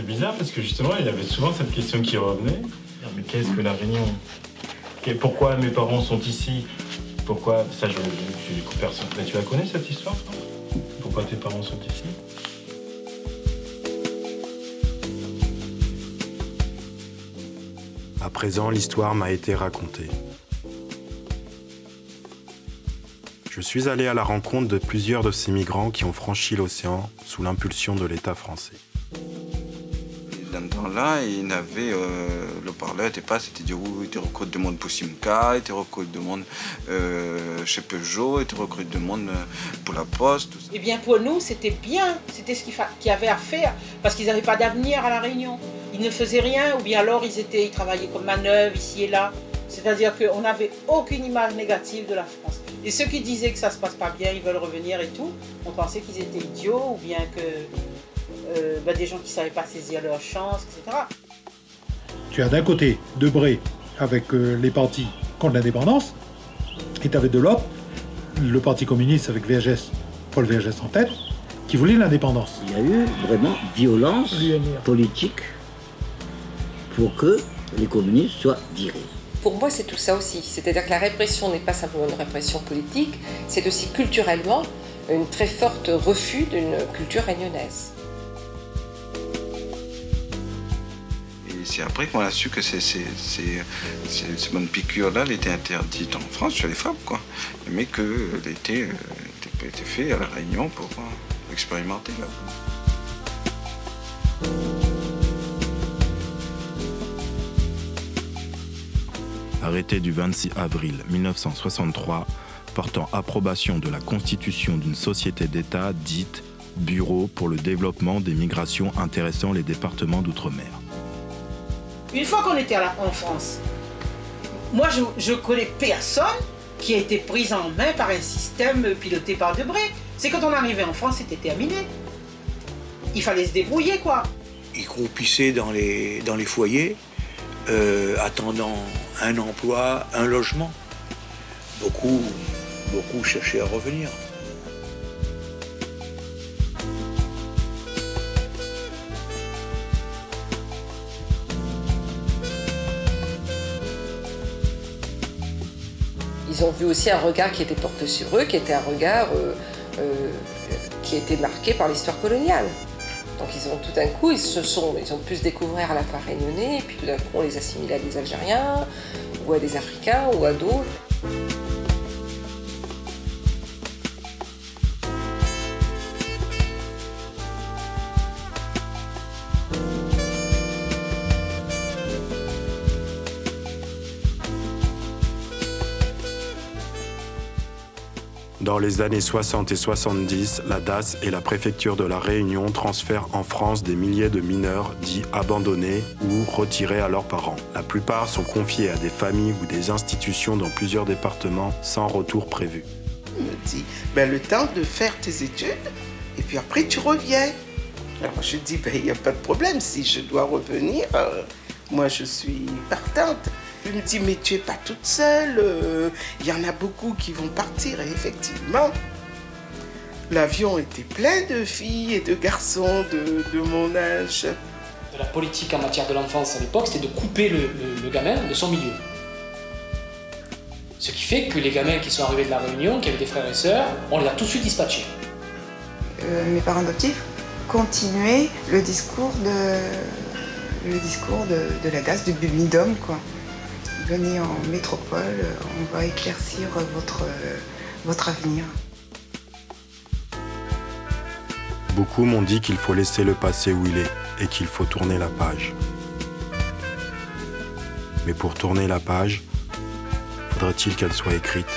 bizarre parce que justement, il y avait souvent cette question qui revenait. Mais qu'est-ce que la Réunion? Pourquoi mes parents sont ici? Pourquoi? Ça, je découvre personne. Mais tu la connais cette histoire, toi? Pourquoi tes parents sont ici? À présent, l'histoire m'a été racontée. Je suis allé à la rencontre de plusieurs de ces migrants qui ont franchi l'océan sous l'impulsion de l'État français. Dans ce temps-là, il avait, le parleur n'était pas, c'était dire oui, il te recrute du monde pour Simca, il te recrute du monde chez Peugeot, il te recrute du monde pour la Poste. Eh bien pour nous, c'était bien, c'était ce qu'il y avait à faire, parce qu'ils n'avaient pas d'avenir à La Réunion. Ils ne faisaient rien, ou bien alors ils travaillaient comme manœuvre ici et là. C'est-à-dire qu'on n'avait aucune image négative de la France. Et ceux qui disaient que ça ne se passe pas bien, ils veulent revenir et tout, on pensait qu'ils étaient idiots, ou bien que des gens qui ne savaient pas saisir leur chance, etc. Tu as d'un côté Debré avec les partis contre l'indépendance, et tu avais de l'autre le Parti communiste avec VHS, Paul VHS en tête, qui voulait l'indépendance. Il y a eu vraiment violence politique pour que les communistes soient virés. Pour moi, c'est tout ça aussi. C'est-à-dire que la répression n'est pas simplement une répression politique, c'est aussi culturellement une très forte refus d'une culture réunionnaise. Et c'est après qu'on a su que ces bonnes piqûres-là, elle était interdite en France chez les femmes, quoi. Mais qu'elle était faite à La Réunion pour expérimenter là. Arrêté du 26 avril 1963, portant approbation de la constitution d'une société d'État dite Bureau pour le développement des migrations intéressant les départements d'outre-mer. Une fois qu'on était en France, moi je connais personne qui a été prise en main par un système piloté par Debré. C'est quand on arrivait en France, c'était terminé. Il fallait se débrouiller, quoi. Ils croupissaient dans les foyers, attendant un emploi, un logement. Beaucoup cherchaient à revenir. Ils ont vu aussi un regard qui était porté sur eux, qui était un regard qui était marqué par l'histoire coloniale. Donc ils ont tout d'un coup, ils ont pu se découvrir à la fois réunionnais, et puis tout d'un coup on les assimilait à des Algériens, ou à des Africains, ou à d'autres. Dans les années 60 et 70, la DAS et la préfecture de la Réunion transfèrent en France des milliers de mineurs dits abandonnés ou retirés à leurs parents. La plupart sont confiés à des familles ou des institutions dans plusieurs départements sans retour prévu. On me dit, le temps de faire tes études et puis après tu reviens. Alors je dis, il n'y a pas de problème, si je dois revenir, moi je suis partante. Il me dit, mais tu n'es pas toute seule, y en a beaucoup qui vont partir. Et effectivement, l'avion était plein de filles et de garçons de mon âge. La politique en matière de l'enfance à l'époque, c'était de couper le gamin de son milieu. Ce qui fait que les gamins qui sont arrivés de la Réunion, qui avaient des frères et sœurs, on les a tout de suite dispatchés. Mes parents adoptifs continuaient le discours de la DAS, du Bumidum, quoi. Venez en métropole, on va éclaircir votre avenir. Beaucoup m'ont dit qu'il faut laisser le passé où il est et qu'il faut tourner la page. Mais pour tourner la page, faudrait-il qu'elle soit écrite ?